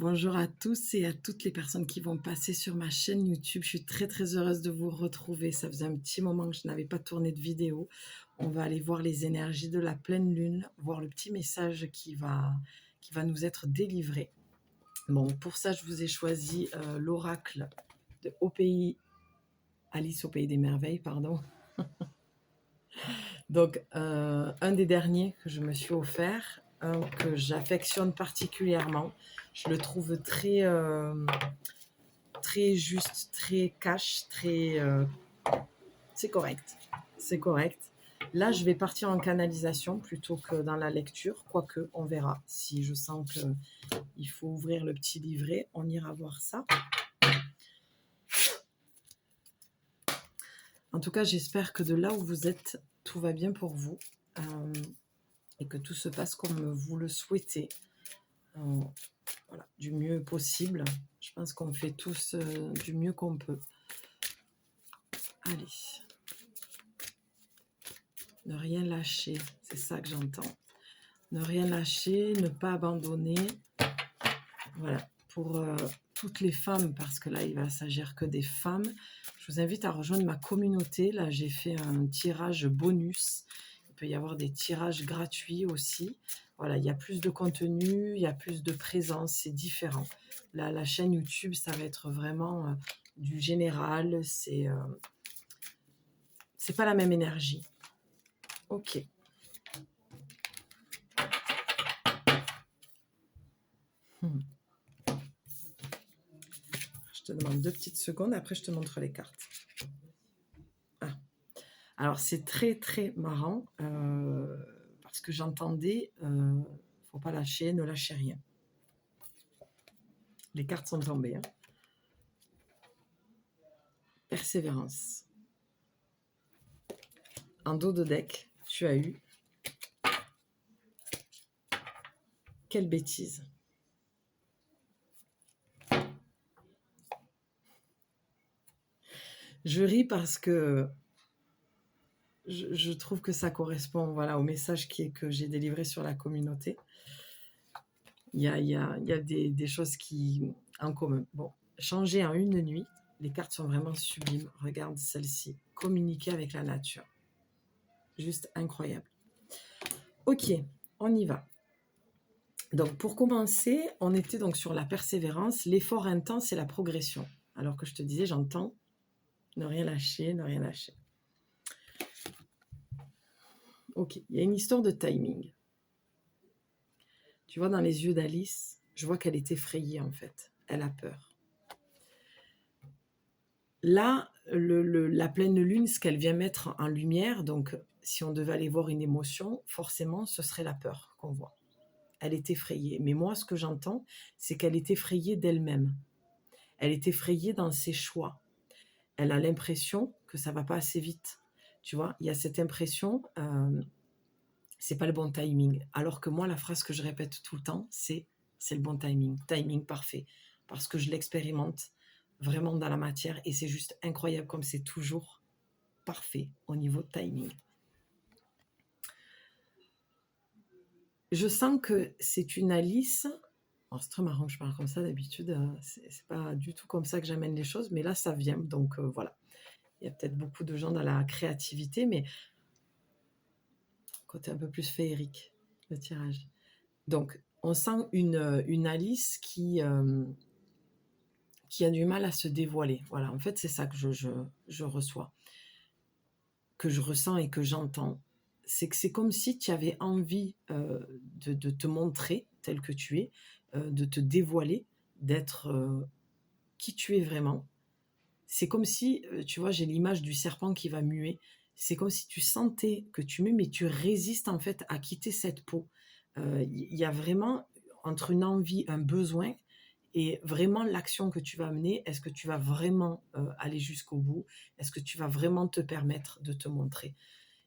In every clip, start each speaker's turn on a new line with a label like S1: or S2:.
S1: Bonjour à tous et à toutes les personnes qui vont passer sur ma chaîne YouTube. Je suis très très heureuse de vous retrouver. Ça faisait un petit moment que je n'avais pas tourné de vidéo. On va aller voir les énergies de la pleine lune, voir le petit message qui va nous être délivré. Bon, pour ça, je vous ai choisi l'oracle de Alice au pays des merveilles, pardon. Donc, un des derniers que je me suis offert, un que j'affectionne particulièrement. Je le trouve très juste, très cash, c'est correct. C'est correct. Là, je vais partir en canalisation plutôt que dans la lecture, quoique on verra. Si je sens qu'il faut ouvrir le petit livret, on ira voir ça. En tout cas, j'espère que de là où vous êtes, tout va bien pour vous et que tout se passe comme vous le souhaitez. Voilà, du mieux possible. Je pense qu'on fait tous du mieux qu'on peut. Allez. Ne rien lâcher, c'est ça que j'entends. Ne rien lâcher, ne pas abandonner. Voilà, pour toutes les femmes, parce que là, il va s'agir que des femmes. Je vous invite à rejoindre ma communauté. Là, j'ai fait un tirage bonus. Il peut y avoir des tirages gratuits aussi. Voilà, il y a plus de contenu, il y a plus de présence, c'est différent. Là, la chaîne YouTube, ça va être vraiment du général. C'est pas la même énergie. Ok. Je te demande 2 petites secondes, après je te montre les cartes. Ah. Alors c'est très très marrant, parce que j'entendais, faut pas lâcher, ne lâchez rien. Les cartes sont tombées. Hein. Persévérance. En dos de deck, tu as eu quelle bêtise. Je ris parce que je trouve que ça correspond, voilà, au message que j'ai délivré sur la communauté. Il y a des choses qui en commun. Bon, changer en une nuit, les cartes sont vraiment sublimes. Regarde celle-ci, communiquer avec la nature. Juste incroyable. Ok, on y va. Donc pour commencer, on était donc sur la persévérance, l'effort intense et la progression. Alors que je te disais, j'entends ne rien lâcher, ne rien lâcher. Ok, il y a une histoire de timing. Tu vois, dans les yeux d'Alice, je vois qu'elle est effrayée en fait. Elle a peur. Là, la pleine lune, ce qu'elle vient mettre en lumière, donc si on devait aller voir une émotion, forcément, ce serait la peur qu'on voit. Elle est effrayée. Mais moi, ce que j'entends, c'est qu'elle est effrayée d'elle-même. Elle est effrayée dans ses choix. Elle a l'impression que ça va pas assez vite. Tu vois, il y a cette impression, c'est pas le bon timing. Alors que moi, la phrase que je répète tout le temps, c'est le bon timing, timing parfait, parce que je l'expérimente vraiment dans la matière et c'est juste incroyable comme c'est toujours parfait au niveau timing. Je sens que c'est une Alice. Alors c'est très marrant que je parle comme ça d'habitude, c'est pas du tout comme ça que j'amène les choses, mais là ça vient, donc voilà. Il y a peut-être beaucoup de gens dans la créativité, mais côté un peu plus féerique, le tirage. Donc, on sent une Alice qui a du mal à se dévoiler. Voilà, en fait, c'est ça que je reçois, que je ressens et que j'entends. C'est que c'est comme si tu avais envie de te montrer tel que tu es, de te dévoiler, d'être qui tu es vraiment. C'est comme si, tu vois, j'ai l'image du serpent qui va muer. C'est comme si tu sentais que tu mues, mais tu résistes en fait à quitter cette peau. Il y a vraiment entre une envie, un besoin et vraiment l'action que tu vas mener. Est-ce que tu vas vraiment aller jusqu'au bout? Est-ce que tu vas vraiment te permettre de te montrer?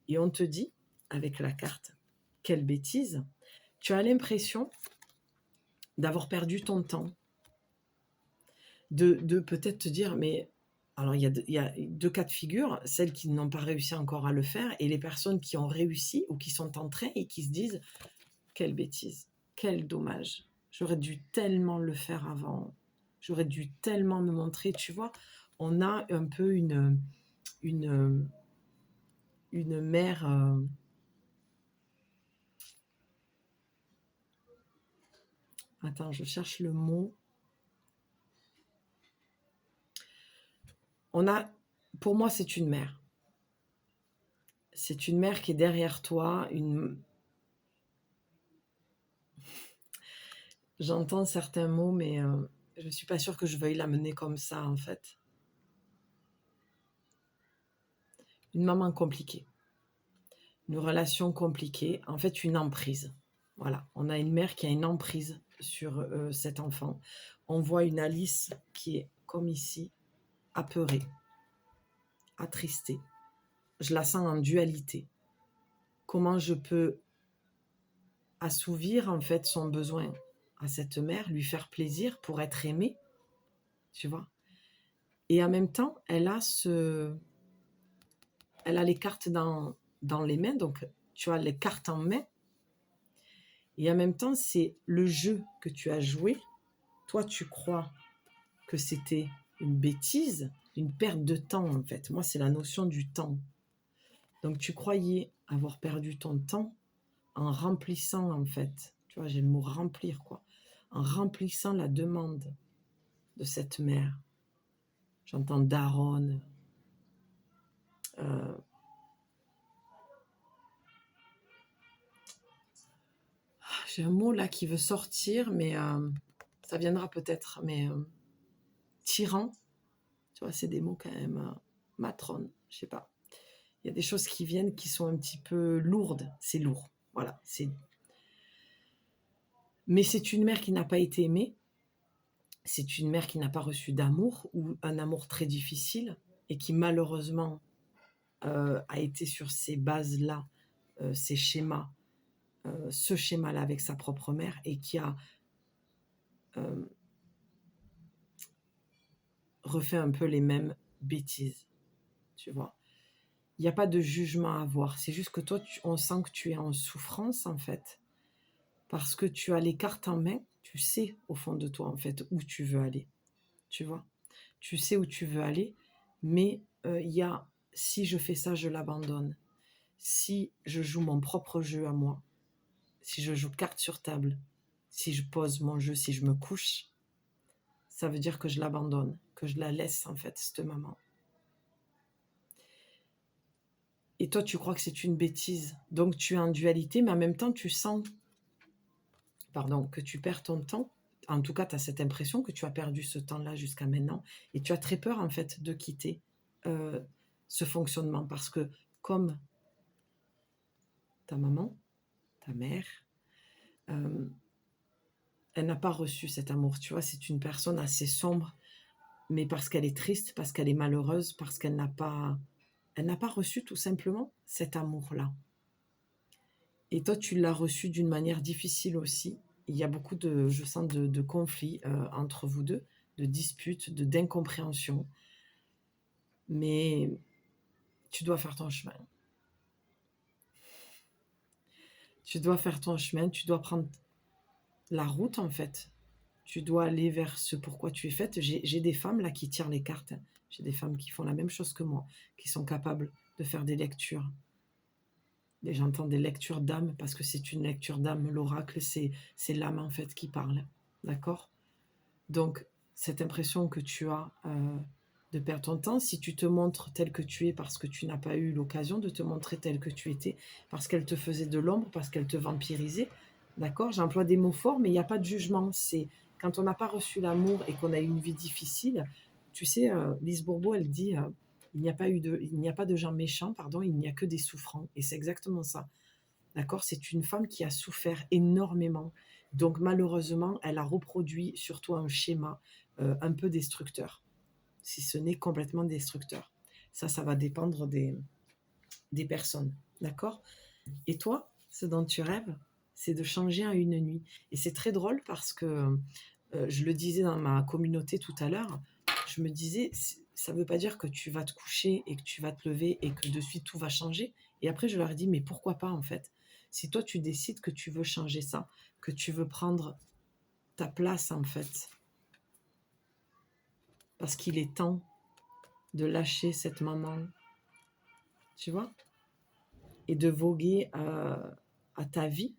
S1: Et on te dit, avec la carte, quelle bêtise, tu as l'impression d'avoir perdu ton temps, de peut-être te dire, mais alors il y a deux cas de figure, celles qui n'ont pas réussi encore à le faire et les personnes qui ont réussi ou qui sont en train et qui se disent, quelle bêtise, quel dommage. J'aurais dû tellement le faire avant. J'aurais dû tellement me montrer, tu vois. On a un peu une, une mère... Attends, je cherche le mot. On a... Pour moi, c'est une mère. C'est une mère qui est derrière toi. J'entends certains mots, mais je ne suis pas sûre que je veuille l'amener comme ça, en fait. Une maman compliquée. Une relation compliquée. En fait, une emprise. Voilà, on a une mère qui a une emprise sur cet enfant. On voit une Alice qui est, comme ici, apeurée, attristée. Je la sens en dualité. Comment je peux assouvir, en fait, son besoin à cette mère, lui faire plaisir pour être aimée, tu vois. Et en même temps, elle a les cartes dans les mains, donc tu as les cartes en main. Et en même temps, c'est le jeu que tu as joué. Toi, tu crois que c'était une bêtise, une perte de temps, en fait. Moi, c'est la notion du temps. Donc, tu croyais avoir perdu ton temps en remplissant, en fait, tu vois, j'ai le mot remplir, quoi, en remplissant la demande de cette mère. J'entends daronne. J'ai un mot là qui veut sortir, mais ça viendra peut-être. Mais tyran, tu vois, c'est des mots quand même. Matrone, je sais pas. Il y a des choses qui viennent qui sont un petit peu lourdes. C'est lourd. Voilà. Mais c'est une mère qui n'a pas été aimée. C'est une mère qui n'a pas reçu d'amour ou un amour très difficile et qui malheureusement a été sur ces bases-là, ces schémas, ce schéma-là avec sa propre mère et qui a refait un peu les mêmes bêtises, tu vois. Il n'y a pas de jugement à avoir, c'est juste que toi, on sent que tu es en souffrance en fait, parce que tu as les cartes en main, tu sais au fond de toi en fait où tu veux aller, tu vois. Tu sais où tu veux aller, mais il y a, si je fais ça, je l'abandonne. Si je joue mon propre jeu à moi, si je joue carte sur table, si je pose mon jeu, si je me couche, ça veut dire que je l'abandonne, que je la laisse en fait, cette maman. Et toi, tu crois que c'est une bêtise. Donc, tu es en dualité, mais en même temps, tu sens que tu perds ton temps. En tout cas, tu as cette impression que tu as perdu ce temps-là jusqu'à maintenant. Et tu as très peur, en fait, de quitter ce fonctionnement. Parce que comme ta maman, ta mère, elle n'a pas reçu cet amour. Tu vois, c'est une personne assez sombre, mais parce qu'elle est triste, parce qu'elle est malheureuse, parce qu'elle n'a pas reçu tout simplement cet amour-là. Et toi, tu l'as reçu d'une manière difficile aussi. Il y a beaucoup je sens, de conflits entre vous deux, de disputes, d'incompréhension. Mais tu dois faire ton chemin. Tu dois faire ton chemin, tu dois prendre la route en fait. Tu dois aller vers ce pourquoi tu es faite. J'ai des femmes là qui tirent les cartes. J'ai des femmes qui font la même chose que moi, qui sont capables de faire des lectures. Et j'entends des lectures d'âme parce que c'est une lecture d'âme. L'oracle, c'est l'âme en fait qui parle. D'accord ? Donc, cette impression que tu as de perdre ton temps, si tu te montres tel que tu es parce que tu n'as pas eu l'occasion de te montrer tel que tu étais, parce qu'elle te faisait de l'ombre, parce qu'elle te vampirisait, d'accord ? J'emploie des mots forts, mais il n'y a pas de jugement. C'est quand on n'a pas reçu l'amour et qu'on a eu une vie difficile, tu sais, Lise Bourbeau, elle dit il n'y a pas de gens méchants, pardon, il n'y a que des souffrants. Et c'est exactement ça. D'accord ? C'est une femme qui a souffert énormément. Donc malheureusement, elle a reproduit surtout un schéma un peu destructeur, si ce n'est complètement destructeur. Ça va dépendre des personnes. D'accord ? Et toi, ce dont tu rêves, c'est de changer en une nuit. Et c'est très drôle parce que je le disais dans ma communauté tout à l'heure, je me disais, ça ne veut pas dire que tu vas te coucher et que tu vas te lever et que de suite tout va changer. Et après, je leur ai dit, mais pourquoi pas en fait ? Si toi, tu décides que tu veux changer ça, que tu veux prendre ta place, en fait. Parce qu'il est temps de lâcher cette maman, tu vois, et de voguer à ta vie.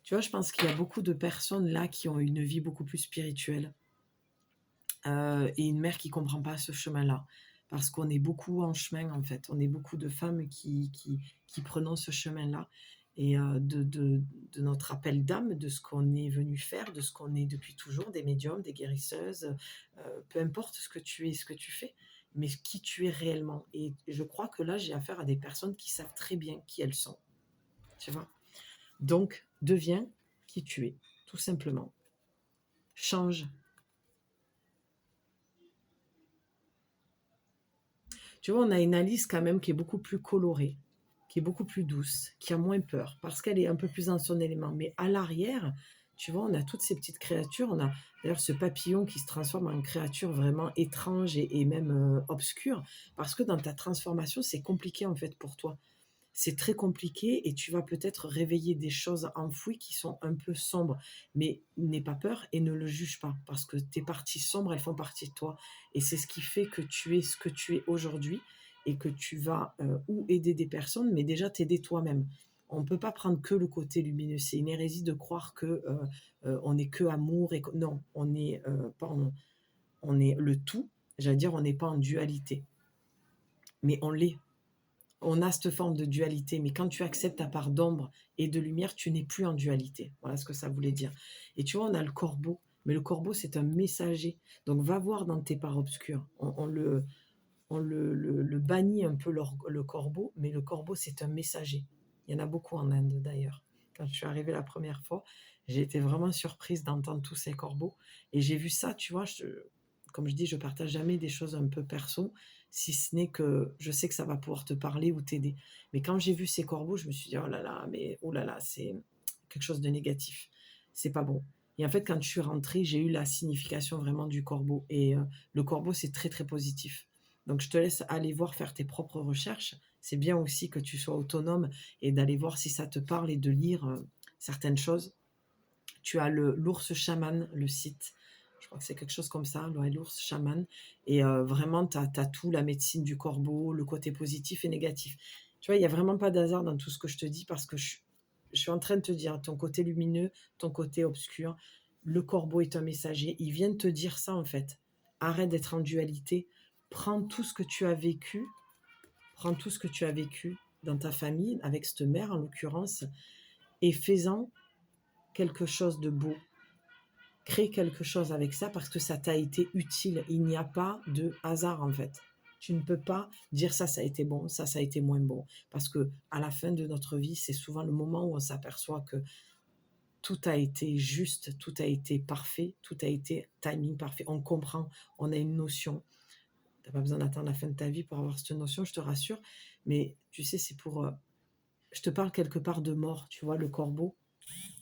S1: Tu vois, je pense qu'il y a beaucoup de personnes là qui ont une vie beaucoup plus spirituelle et une mère qui ne comprend pas ce chemin-là. Parce qu'on est beaucoup en chemin, en fait. On est beaucoup de femmes qui prenons ce chemin-là et de notre appel d'âme, de ce qu'on est venu faire, de ce qu'on est depuis toujours, des médiums, des guérisseuses, peu importe ce que tu es, ce que tu fais, mais qui tu es réellement. Et je crois que là, j'ai affaire à des personnes qui savent très bien qui elles sont, tu vois. Donc, deviens qui tu es, tout simplement. Change. Tu vois, on a une Alice quand même qui est beaucoup plus colorée, qui est beaucoup plus douce, qui a moins peur, parce qu'elle est un peu plus dans son élément. Mais à l'arrière, tu vois, on a toutes ces petites créatures. On a d'ailleurs ce papillon qui se transforme en créature vraiment étrange et même obscure, parce que dans ta transformation, c'est compliqué en fait pour toi. C'est très compliqué et tu vas peut-être réveiller des choses enfouies qui sont un peu sombres. Mais n'aie pas peur et ne le juge pas parce que tes parties sombres, elles font partie de toi. Et c'est ce qui fait que tu es ce que tu es aujourd'hui et que tu vas ou aider des personnes, mais déjà t'aider toi-même. On ne peut pas prendre que le côté lumineux. C'est une hérésie de croire que on n'est que amour. Non, on est, on est le tout. J'allais dire, on n'est pas en dualité. Mais on l'est. On a cette forme de dualité, mais quand tu acceptes ta part d'ombre et de lumière, tu n'es plus en dualité. Voilà ce que ça voulait dire. Et tu vois, on a le corbeau, mais le corbeau, c'est un messager. Donc, va voir dans tes parts obscures. On le bannit un peu, le corbeau, mais le corbeau, c'est un messager. Il y en a beaucoup en Inde, d'ailleurs. Quand je suis arrivée la première fois, j'ai été vraiment surprise d'entendre tous ces corbeaux. Et j'ai vu ça, tu vois, comme je dis, je partage jamais des choses un peu perso, si ce n'est que je sais que ça va pouvoir te parler ou t'aider. Mais quand j'ai vu ces corbeaux, je me suis dit, oh là là, mais oh là là, c'est quelque chose de négatif. C'est pas bon. Et en fait, quand je suis rentrée, j'ai eu la signification vraiment du corbeau. Et le corbeau, c'est très, très positif. Donc, je te laisse aller voir, faire tes propres recherches. C'est bien aussi que tu sois autonome et d'aller voir si ça te parle et de lire certaines choses. Tu as l'ours chaman, le site. Je crois que c'est quelque chose comme ça, l'ours chaman. Et vraiment, tu as tout, la médecine du corbeau, le côté positif et négatif. Tu vois, il n'y a vraiment pas d'hasard dans tout ce que je te dis parce que je suis en train de te dire ton côté lumineux, ton côté obscur. Le corbeau est un messager. Il vient de te dire ça, en fait. Arrête d'être en dualité. Prends tout ce que tu as vécu. Prends tout ce que tu as vécu dans ta famille, avec cette mère en l'occurrence, et fais-en quelque chose de beau. Crée quelque chose avec ça parce que ça t'a été utile. Il n'y a pas de hasard en fait. Tu ne peux pas dire ça a été bon, ça a été moins bon. Parce que à la fin de notre vie, c'est souvent le moment où on s'aperçoit que tout a été juste, tout a été parfait, tout a été timing parfait. On comprend, on a une notion. Tu n'as pas besoin d'attendre la fin de ta vie pour avoir cette notion, je te rassure. Mais tu sais, c'est pour... je te parle quelque part de mort, tu vois, le corbeau,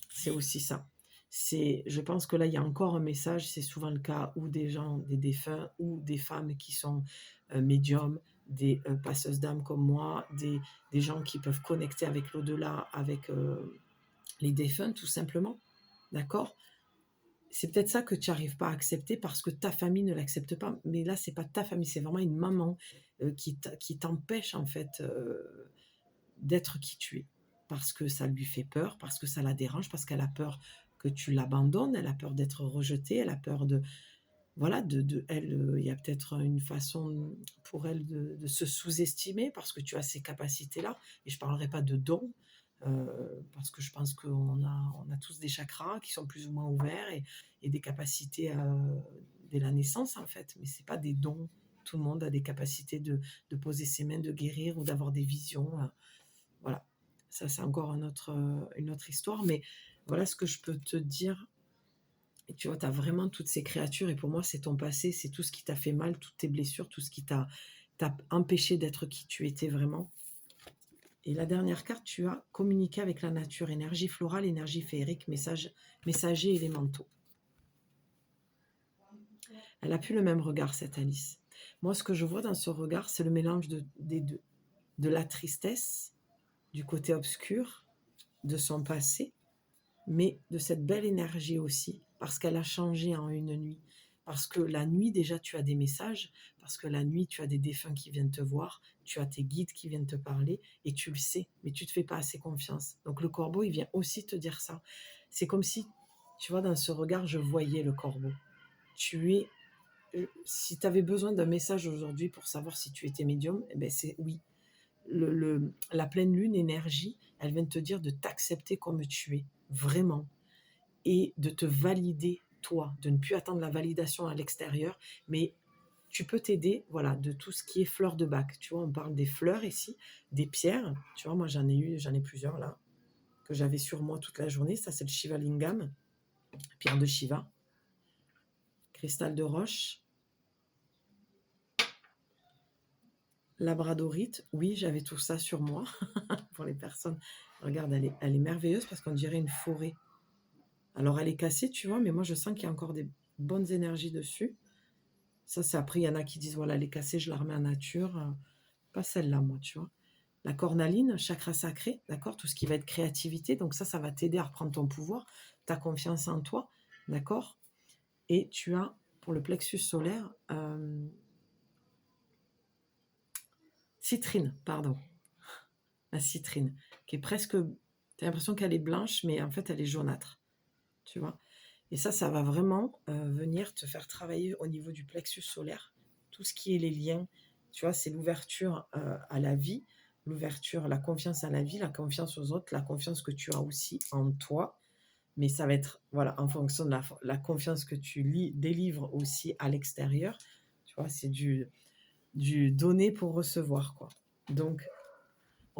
S1: c'est aussi ça. Je pense que là, il y a encore un message, c'est souvent le cas, ou des gens, des défunts, ou des femmes qui sont médiums, des passeuses d'âme comme moi, des gens qui peuvent connecter avec l'au-delà, avec les défunts, tout simplement. D'accord? C'est peut-être ça que tu n'arrives pas à accepter parce que ta famille ne l'accepte pas. Mais là, c'est pas ta famille, c'est vraiment une maman qui t'empêche, en fait, d'être qui tu es. Parce que ça lui fait peur, parce que ça la dérange, parce qu'elle a peur que tu l'abandonnes, elle a peur d'être rejetée, elle a peur de... Voilà, elle, il y a peut-être une façon pour elle de se sous-estimer parce que tu as ces capacités-là. Et je ne parlerai pas de dons, parce que je pense on a tous des chakras qui sont plus ou moins ouverts et des capacités dès la naissance, en fait. Mais ce n'est pas des dons. Tout le monde a des capacités de poser ses mains, de guérir ou d'avoir des visions. Voilà, ça c'est encore une autre histoire, mais voilà ce que je peux te dire. Et tu vois, tu as vraiment toutes ces créatures, et pour moi, c'est ton passé, c'est tout ce qui t'a fait mal, toutes tes blessures, tout ce qui t'a empêché d'être qui tu étais vraiment. Et la dernière carte, tu as communiqué avec la nature, énergie florale, énergie féerique, messager élémentaux. Elle n'a plus le même regard, cette Alice. Moi, ce que je vois dans ce regard, c'est le mélange des deux. De la tristesse, du côté obscur, de son passé, mais de cette belle énergie aussi, parce qu'elle a changé en une nuit. Parce que la nuit, déjà, tu as des messages, parce que la nuit, tu as des défunts qui viennent te voir, tu as tes guides qui viennent te parler, et tu le sais, mais tu ne te fais pas assez confiance. Donc le corbeau, il vient aussi te dire ça. C'est comme si, tu vois, dans ce regard, je voyais le corbeau. Tu es, si tu avais besoin d'un message aujourd'hui pour savoir si tu étais médium, eh ben c'est oui. La pleine lune énergie, elle vient te dire de t'accepter comme tu es, vraiment, et de te valider toi, de ne plus attendre la validation à l'extérieur, mais tu peux t'aider, voilà, de tout ce qui est fleurs de bac. Tu vois, on parle des fleurs ici, des pierres. Tu vois, moi j'en ai plusieurs là, que j'avais sur moi toute la journée. Ça, c'est le Shiva Lingam, pierre de Shiva, cristal de roche, labradorite. Oui, j'avais tout ça sur moi pour les personnes. Regarde, elle est merveilleuse parce qu'on dirait une forêt. Alors, elle est cassée, tu vois, mais moi, je sens qu'il y a encore des bonnes énergies dessus. Ça, c'est après, il y en a qui disent, voilà, elle est cassée, je la remets en nature. Pas celle-là, moi, tu vois. La cornaline, chakra sacré, d'accord, tout ce qui va être créativité. Donc ça va t'aider à reprendre ton pouvoir, ta confiance en toi, d'accord. Et tu as, pour le plexus solaire, citrine, pardon, la citrine, qui est presque, tu as l'impression qu'elle est blanche, mais en fait, elle est jaunâtre, tu vois. Et ça va vraiment venir te faire travailler au niveau du plexus solaire, tout ce qui est les liens, tu vois, c'est l'ouverture à la vie, l'ouverture, la confiance à la vie, la confiance aux autres, la confiance que tu as aussi en toi, mais ça va être, voilà, en fonction de la confiance que tu délivres aussi à l'extérieur, tu vois, c'est du donner pour recevoir, quoi. Donc,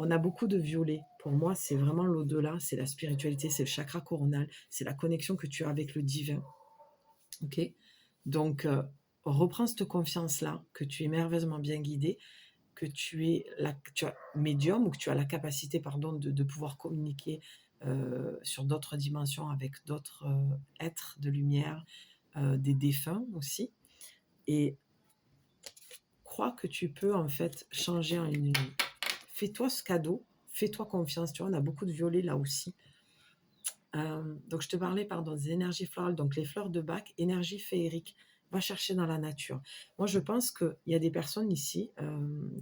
S1: on a beaucoup de violet. Pour moi, c'est vraiment l'au-delà, c'est la spiritualité, c'est le chakra coronal, c'est la connexion que tu as avec le divin. Ok. Donc, reprends cette confiance-là, que tu es merveilleusement bien guidé, que tu as médium ou que tu as la capacité, pardon, de pouvoir communiquer sur d'autres dimensions avec d'autres êtres de lumière, des défunts aussi. Et crois que tu peux en fait changer en une nuit. Fais-toi ce cadeau, fais-toi confiance. Tu vois, on a beaucoup de violets là aussi. Donc, je te parlais, pardon, des énergies florales, donc les fleurs de bac, énergie féerique. Va chercher dans la nature. Moi, je pense qu'il y a des personnes ici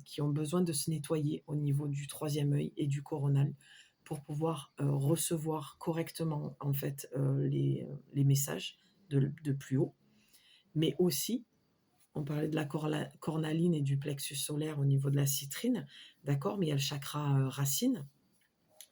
S1: qui ont besoin de se nettoyer au niveau du troisième œil et du coronal pour pouvoir recevoir correctement en fait les messages de plus haut. Mais aussi, on parlait de la cornaline et du plexus solaire au niveau de la citrine, d'accord, mais il y a le chakra racine,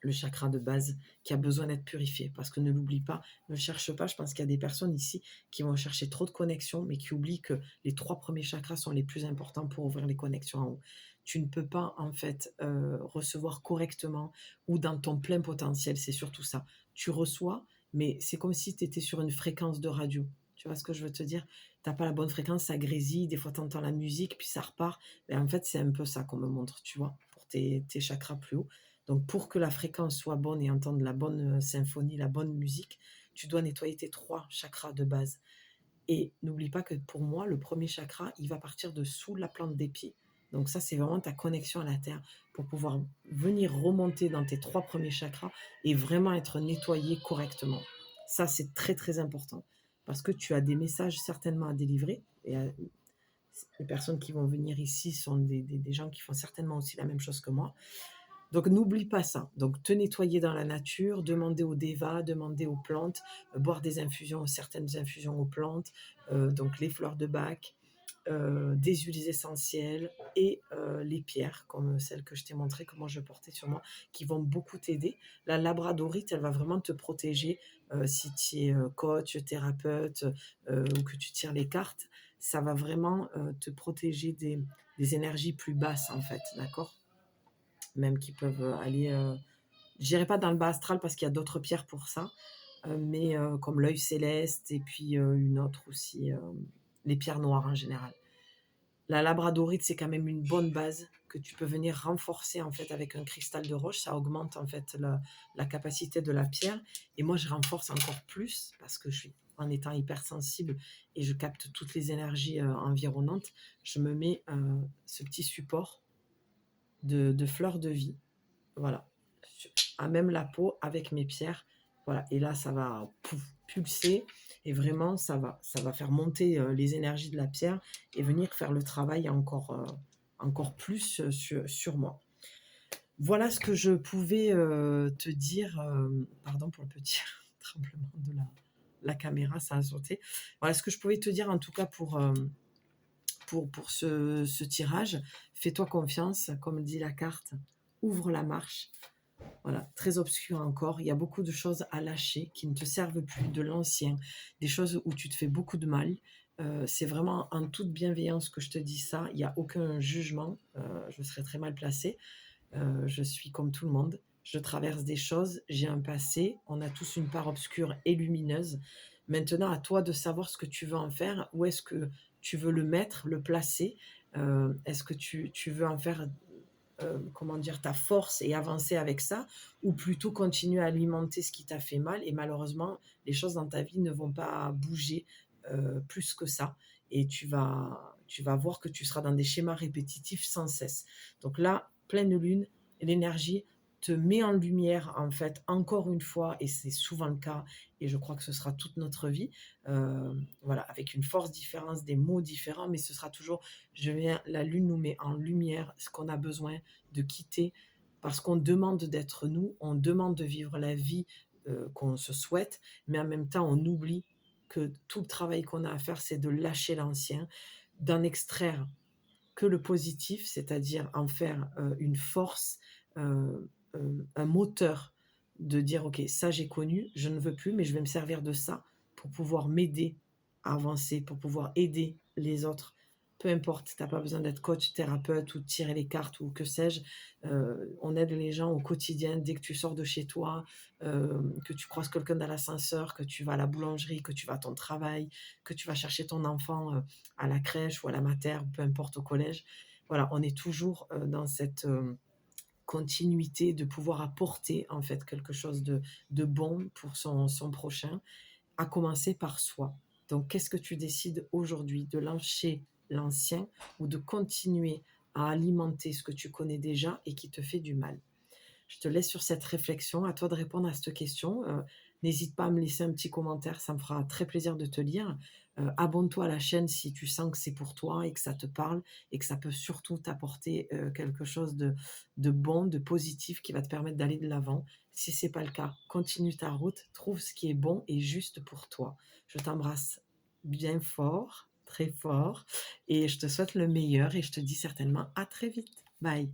S1: le chakra de base qui a besoin d'être purifié. Parce que ne l'oublie pas, ne cherche pas. Je pense qu'il y a des personnes ici qui vont chercher trop de connexions, mais qui oublient que les 3 premiers chakras sont les plus importants pour ouvrir les connexions en haut. Tu ne peux pas, en fait, recevoir correctement ou dans ton plein potentiel. C'est surtout ça. Tu reçois, mais c'est comme si tu étais sur une fréquence de radio. Tu vois ce que je veux te dire? Tu n'as pas la bonne fréquence, ça grésille. Des fois, tu entends la musique, puis ça repart. Mais en fait, c'est un peu ça qu'on me montre, tu vois, pour tes chakras plus hauts. Donc, pour que la fréquence soit bonne et entendre la bonne symphonie, la bonne musique, tu dois nettoyer tes 3 chakras de base. Et n'oublie pas que pour moi, le premier chakra, il va partir de sous la plante des pieds. Donc ça, c'est vraiment ta connexion à la terre pour pouvoir venir remonter dans tes 3 premiers chakras et vraiment être nettoyé correctement. Ça, c'est très, très important parce que tu as des messages certainement à délivrer. Et les personnes qui vont venir ici sont des gens qui font certainement aussi la même chose que moi. Donc n'oublie pas ça. Donc te nettoyer dans la nature, demander aux devas, demander aux plantes, boire des infusions, certaines infusions aux plantes, donc les fleurs de bac, des huiles essentielles et les pierres, comme celle que je t'ai montré, comment je portais sur moi, qui vont beaucoup t'aider. La labradorite, elle va vraiment te protéger si tu es coach, thérapeute ou que tu tires les cartes. Ça va vraiment te protéger des énergies plus basses, en fait, d'accord? Même qui peuvent aller, je dirais pas dans le bas astral parce qu'il y a d'autres pierres pour ça, mais comme l'œil céleste et puis une autre aussi, les pierres noires en général. La labradorite, c'est quand même une bonne base que tu peux venir renforcer en fait avec un cristal de roche. Ça augmente en fait la capacité de la pierre. Et moi, je renforce encore plus parce que je suis en étant hypersensible et je capte toutes les énergies environnantes. Je me mets ce petit support de fleurs de vie. Voilà, à même la peau avec mes pierres Voilà, et là, ça va pouf, pulser et vraiment, ça va faire monter les énergies de la pierre et venir faire le travail encore plus sur moi. Voilà ce que je pouvais te dire. Pardon pour le petit tremblement de la caméra, ça a sauté. Voilà ce que je pouvais te dire en tout cas pour ce tirage. Fais-toi confiance, comme dit la carte, ouvre la marche. Voilà, très obscur encore. Il y a beaucoup de choses à lâcher qui ne te servent plus, de l'ancien, des choses où tu te fais beaucoup de mal. C'est vraiment en toute bienveillance que je te dis ça. Il n'y a aucun jugement. Je serais très mal placée. Je suis comme tout le monde. Je traverse des choses. J'ai un passé. On a tous une part obscure et lumineuse. Maintenant, à toi de savoir ce que tu veux en faire. Où est-ce que tu veux le mettre, le placer. Est-ce que tu veux en faire comment dire, ta force et avancer avec ça, ou plutôt continuer à alimenter ce qui t'a fait mal. Et malheureusement, les choses dans ta vie ne vont pas bouger plus que ça. Et tu vas voir que tu seras dans des schémas répétitifs sans cesse. Donc là, pleine lune, l'énergie te met en lumière, en fait, encore une fois, et c'est souvent le cas, et je crois que ce sera toute notre vie, voilà, avec une force différente, des mots différents, mais ce sera toujours, la lune nous met en lumière ce qu'on a besoin de quitter, parce qu'on demande d'être nous, on demande de vivre la vie qu'on se souhaite, mais en même temps, on oublie que tout le travail qu'on a à faire, c'est de lâcher l'ancien, d'en extraire que le positif, c'est-à-dire en faire une force, un moteur, de dire, OK, ça j'ai connu, je ne veux plus, mais je vais me servir de ça pour pouvoir m'aider à avancer, pour pouvoir aider les autres. Peu importe, tu n'as pas besoin d'être coach, thérapeute ou de tirer les cartes ou que sais-je. On aide les gens au quotidien, dès que tu sors de chez toi, que tu croises quelqu'un dans l'ascenseur, que tu vas à la boulangerie, que tu vas à ton travail, que tu vas chercher ton enfant à la crèche ou à la mater, ou peu importe, au collège. Voilà, on est toujours dans cette continuité de pouvoir apporter en fait quelque chose de bon pour son prochain, à commencer par soi. Donc, qu'est-ce que tu décides aujourd'hui, de lâcher l'ancien ou de continuer à alimenter ce que tu connais déjà et qui te fait du mal? Je te laisse sur cette réflexion. À toi de répondre à cette question. N'hésite pas à me laisser un petit commentaire, ça me fera très plaisir de te lire. Abonne-toi à la chaîne si tu sens que c'est pour toi et que ça te parle et que ça peut surtout t'apporter quelque chose de bon, de positif qui va te permettre d'aller de l'avant. Si ce n'est pas le cas, continue ta route, trouve ce qui est bon et juste pour toi. Je t'embrasse bien fort, très fort, et je te souhaite le meilleur et je te dis certainement à très vite. Bye.